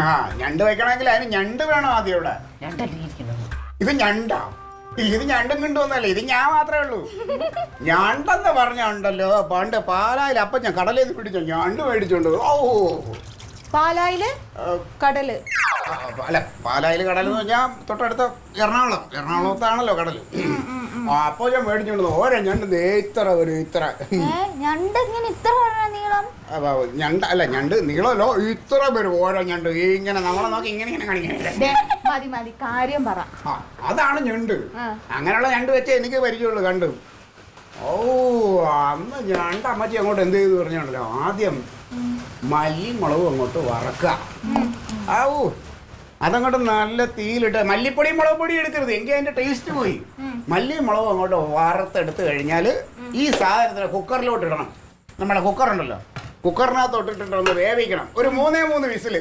ആ ഞണ്ട് വെക്കണമെങ്കിൽ അതിന് ഞണ്ട് വേണം ആദ്യം ഇവിടെ. ഇത് ഞണ്ടാ? ഇത് ഞണ്ടും കിണ്ടുവന്നല്ലേ, ഇത് ഞാൻ മാത്രമേ ഉള്ളൂ. ഞണ്ടെന്ന് പറഞ്ഞുണ്ടല്ലോ പണ്ട് പാലായിൽ അപ്പം ഞാൻ കടലിൽ നിന്ന് പിടിച്ചോ ഞണ്ട് മേടിച്ചോണ്ട്. ഓ പാലായില് കടല്? അല്ല, പാലായിൽ കടൽ എന്ന് പറഞ്ഞാൽ തൊട്ടടുത്ത എറണാകുളത്താണല്ലോ കടൽ. അപ്പൊ ഞാൻ മേടിച്ചോണ്ട് ഓരോ ഞണ്ട് ഇത്ര ഒരു ഇത്ര ഞണ്ട് ഇങ്ങനെ ഇത്ര നീളം? ഞണ്ട് അല്ല, ഞണ്ട് നീളമല്ലോ, ഇത്ര പേര് ഓരോ ഞണ്ട് ഇങ്ങനെ നമ്മളെ നോക്കി ഇങ്ങനെ ഇങ്ങനെ കാണിക്കണേ. മതി മതി, കാര്യം പറ. അതാണ് ഞണ്ട്. അങ്ങനെയുള്ള ഞണ്ട് വെച്ചേ എനിക്ക് പരിചയമുള്ളൂ കണ്ടു. ഓ അന്ന് ഞണ്ട് അമ്മച്ചി അങ്ങോട്ട് എന്ത് ചെയ്തു പറഞ്ഞോണ്ടല്ലോ, ആദ്യം മല്ലിയും മുളകും അങ്ങോട്ട് വറക്കുക. ആവൂ അതങ്ങോട്ട് നല്ല തീയിലിട്ട്, മല്ലിപ്പൊടിയും മുളക് പൊടിയും എടുക്കരുത്, എങ്കിൽ അതിന്റെ ടേസ്റ്റ് പോയി. മല്ലിയും മുളകും അങ്ങോട്ട് വറുത്തെടുത്ത് കഴിഞ്ഞാൽ ഈ സാധനത്തിന് കുക്കറിലോട്ട് ഇടണം. നമ്മുടെ കുക്കറുണ്ടല്ലോ, കുക്കറിനകത്തോട്ട് ഇട്ടിട്ട് ഒന്ന് വേവിക്കണം. ഒരു 3 വിസിൽ.